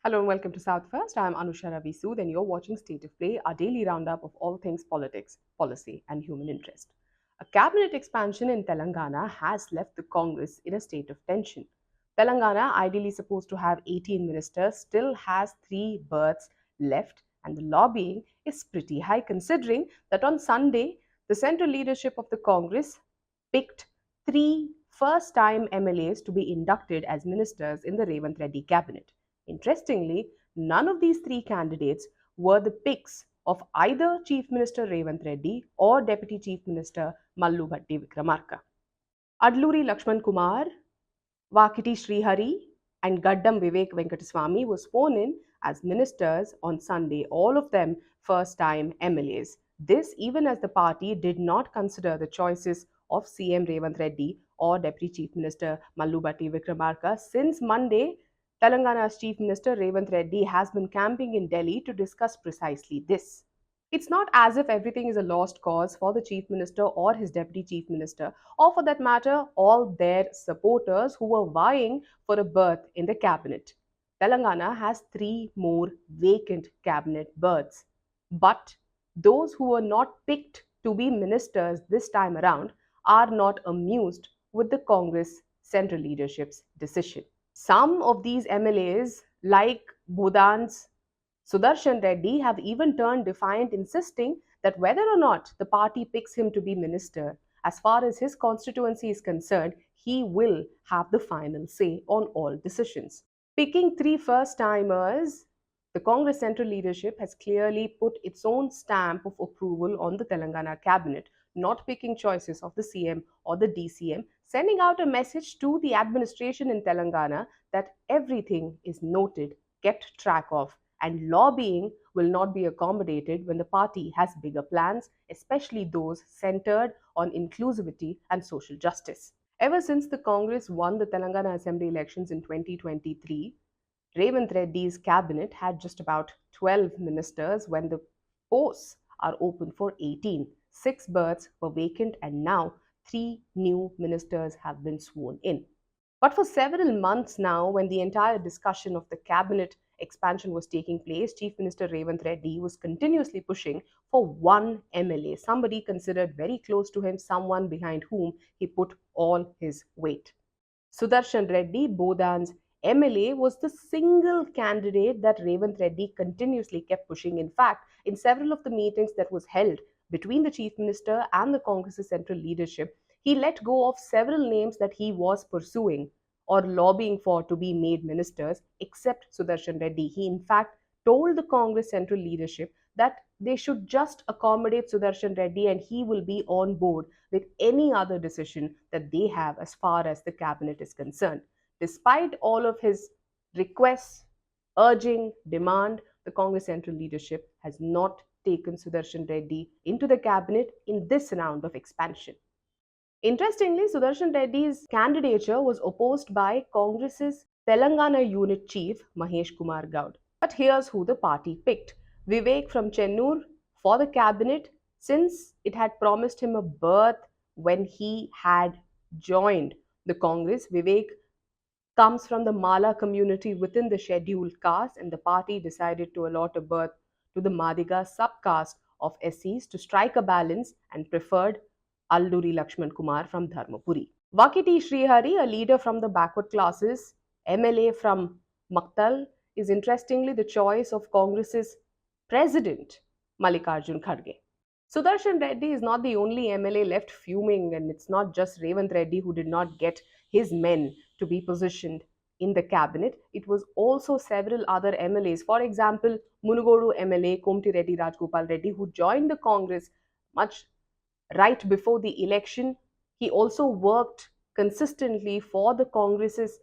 Hello and welcome to South First. I'm Anusha Ravi Sood and you're watching State of Play, our daily roundup of all things politics, policy, and human interest. A cabinet expansion in Telangana has left the Congress in a state of tension. Telangana, ideally supposed to have 18 ministers, still has 3 berths left, and the lobbying is pretty high considering that on Sunday, the central leadership of the Congress picked 3 first-time MLAs to be inducted as ministers in the Revanth Reddy cabinet. Interestingly, none of these 3 candidates were the picks of either Chief Minister Revanth Reddy or Deputy Chief Minister Mallu Bhatti Vikramarka. Adluri Lakshman Kumar, Vakiti Srihari, and Gaddam Vivek Venkataswamy were sworn in as ministers on Sunday, all of them first time MLAs. This, even as the party did not consider the choices of CM Revanth Reddy or Deputy Chief Minister Mallu Bhatti Vikramarka. Since Monday, Telangana's Chief Minister Revanth Reddy has been camping in Delhi to discuss precisely this. It's not as if everything is a lost cause for the Chief Minister or his Deputy Chief Minister, or for that matter, all their supporters who were vying for a berth in the cabinet. Telangana has 3 more vacant cabinet berths. But those who were not picked to be ministers this time around are not amused with the Congress central leadership's decision. Some of these MLAs, like Bhudan's Sudarshan Reddy, have even turned defiant, insisting that whether or not the party picks him to be minister, as far as his constituency is concerned, he will have the final say on all decisions. Picking 3 first-timers, the Congress central leadership has clearly put its own stamp of approval on the Telangana cabinet, not picking choices of the CM or the DCM, sending out a message to the administration in Telangana that everything is noted, kept track of, and lobbying will not be accommodated when the party has bigger plans, especially those centered on inclusivity and social justice. Ever since the Congress won the Telangana Assembly elections in 2023, Revanth Reddy's cabinet had just about 12 ministers when the posts are open for 18. 6 berths were vacant and now 3 new ministers have been sworn in. But for several months now, when the entire discussion of the cabinet expansion was taking place, Chief Minister Revanth Reddy was continuously pushing for one MLA, somebody considered very close to him, someone behind whom he put all his weight. Sudarshan Reddy, Bodhan's MLA, was the single candidate that Revanth Reddy continuously kept pushing. In fact, in several of the meetings that was held between the Chief Minister and the Congress's central leadership, he let go of several names that he was pursuing or lobbying for to be made ministers, except Sudarshan Reddy. He, in fact, told the Congress central leadership that they should just accommodate Sudarshan Reddy and he will be on board with any other decision that they have as far as the cabinet is concerned. Despite all of his requests, urging, demand, the Congress central leadership has not taken Sudarshan Reddy into the cabinet in this round of expansion. Interestingly, Sudarshan Reddy's candidature was opposed by Congress's Telangana unit chief Mahesh Kumar Gaud. But here's who the party picked: Vivek from Chennur for the cabinet, since it had promised him a berth when he had joined the Congress. Vivek comes from the Mala community within the scheduled caste, and the party decided to allot a berth to the Madiga subcaste of SCs to strike a balance and preferred Alduri Lakshman Kumar from Dharmapuri. Vakiti Srihari, a leader from the backward classes, MLA from Maktal, is interestingly the choice of Congress's president, Mallikarjun Kharge. Sudarshan Reddy is not the only MLA left fuming, and it's not just Revanth Reddy who did not get his men to be positioned in the cabinet. It was also several other MLAs. For example, Munugodu MLA Komti Reddy Rajgopal Reddy, who joined the Congress much right before the election. He also worked consistently for the Congress's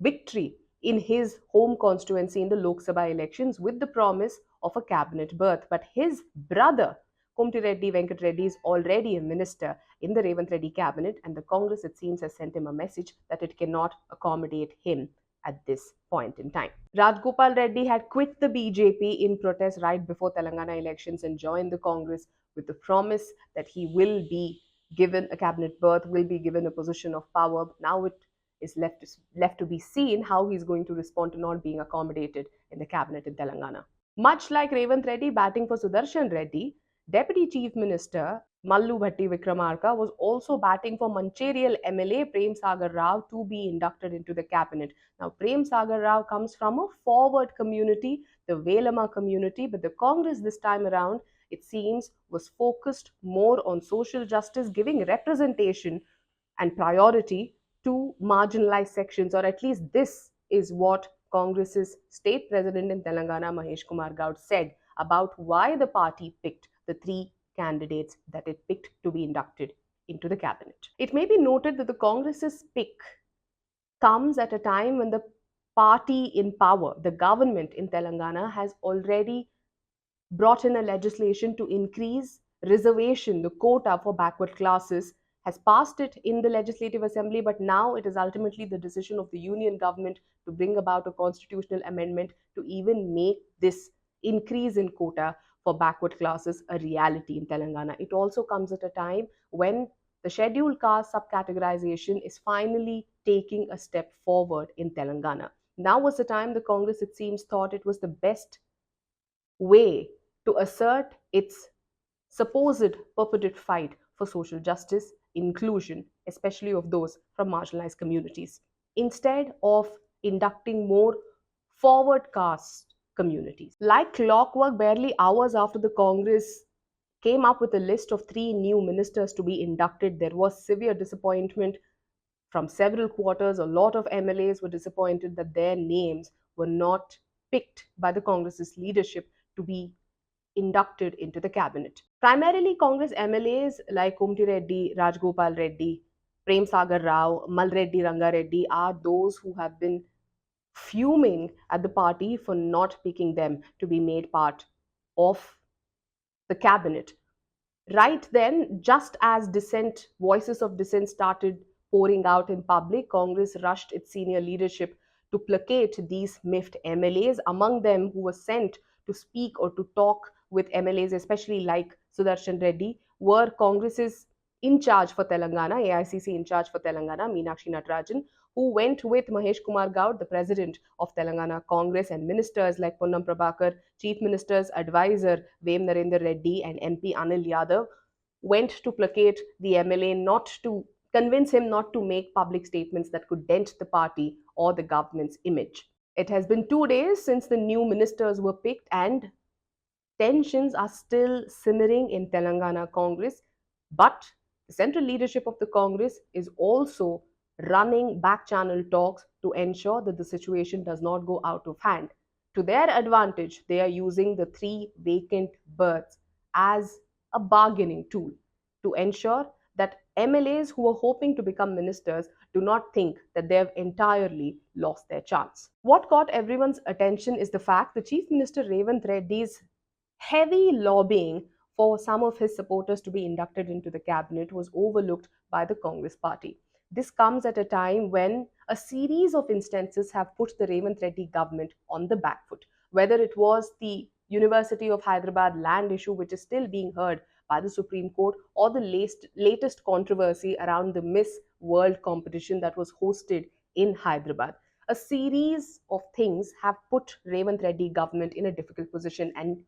victory in his home constituency in the Lok Sabha elections with the promise of a cabinet berth. But his brother, Komti Reddy Venkat Reddy, is already a minister in the Revanth Reddy cabinet, and the Congress, it seems, has sent him a message that it cannot accommodate him at this point in time. Rajgopal Reddy had quit the BJP in protest right before Telangana elections and joined the Congress with the promise that he will be given a cabinet berth, will be given a position of power. Now it is left to be seen how he's going to respond to not being accommodated in the cabinet in Telangana. Much like Revanth Reddy batting for Sudarshan Reddy, Deputy Chief Minister Mallu Bhatti Vikramarka was also batting for Mancherial MLA Prem Sagar Rao to be inducted into the cabinet. Now, Prem Sagar Rao comes from a forward community, the Velama community, but the Congress this time around, it seems, was focused more on social justice, giving representation and priority to marginalized sections, or at least this is what Congress's state president in Telangana, Mahesh Kumar Gaud, said about why the party picked the three candidates that it picked to be inducted into the cabinet. It may be noted that the Congress's pick comes at a time when the party in power, the government in Telangana, has already brought in a legislation to increase reservation, the quota for backward classes, has passed it in the Legislative Assembly, but now it is ultimately the decision of the union government to bring about a constitutional amendment to even make this increase in quota for backward classes a reality in Telangana. It also comes at a time when the scheduled caste subcategorization is finally taking a step forward in Telangana. Now was the time the Congress, it seems, thought it was the best way to assert its supposed purported fight for social justice, inclusion, especially of those from marginalized communities, instead of inducting more forward caste communities. Like clockwork, barely hours after the Congress came up with a list of three new ministers to be inducted, there was severe disappointment from several quarters. A lot of MLAs were disappointed that their names were not picked by the Congress's leadership to be inducted into the cabinet. Primarily, Congress MLAs like Kumti Reddy, Rajgopal Reddy, Prem Sagar Rao, Mal Reddy, Ranga Reddy are those who have been fuming at the party for not picking them to be made part of the cabinet. Right then, just as voices of dissent started pouring out in public, Congress rushed its senior leadership to placate these miffed MLAs, among them who were sent to speak or to talk with MLAs, especially like Sudarshan Reddy, were Congress's in charge for Telangana, AICC in charge for Telangana, Meenakshi Natarajan, who went with Mahesh Kumar Gaud, the president of Telangana Congress, and ministers like Ponnam Prabhakar, Chief Minister's advisor Vem Narendra Reddy, and MP Anil Yadav, went to placate the MLA, not to convince him not to make public statements that could dent the party or the government's image. It has been 2 days since the new ministers were picked, and tensions are still simmering in Telangana Congress. But the central leadership of the Congress is also running back channel talks to ensure that the situation does not go out of hand. To their advantage, they are using the three vacant berths as a bargaining tool to ensure that MLAs who are hoping to become ministers do not think that they have entirely lost their chance. What caught everyone's attention is the fact that Chief Minister Revanth Reddy's heavy lobbying for some of his supporters to be inducted into the cabinet was overlooked by the Congress party. This comes at a time when a series of instances have put the Revanth Reddy government on the back foot. Whether it was the University of Hyderabad land issue, which is still being heard by the Supreme Court, or the latest controversy around the Miss World competition that was hosted in Hyderabad. A series of things have put Revanth Reddy government in a difficult position, and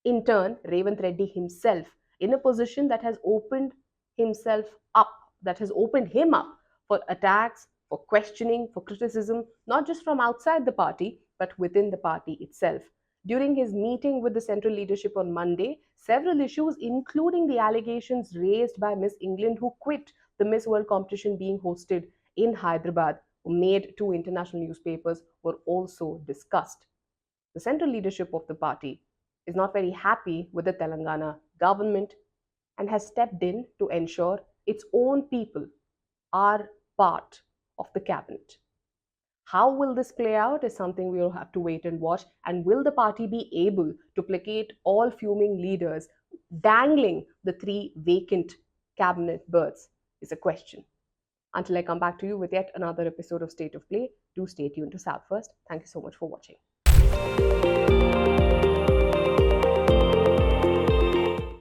in turn, Revanth Reddy himself in a position that has opened himself up, that has opened him up for attacks, for questioning, for criticism, not just from outside the party, but within the party itself. During his meeting with the central leadership on Monday, several issues, including the allegations raised by Miss England, who quit the Miss World competition being hosted in Hyderabad, made to international newspapers, were also discussed. The central leadership of the party is not very happy with the Telangana government and has stepped in to ensure its own people are part of the cabinet. How will this play out is something we will have to wait and watch. And will the party be able to placate all fuming leaders dangling the three vacant cabinet berths is a question. Until I come back to you with yet another episode of State of Play, do stay tuned to South First. Thank you so much for watching.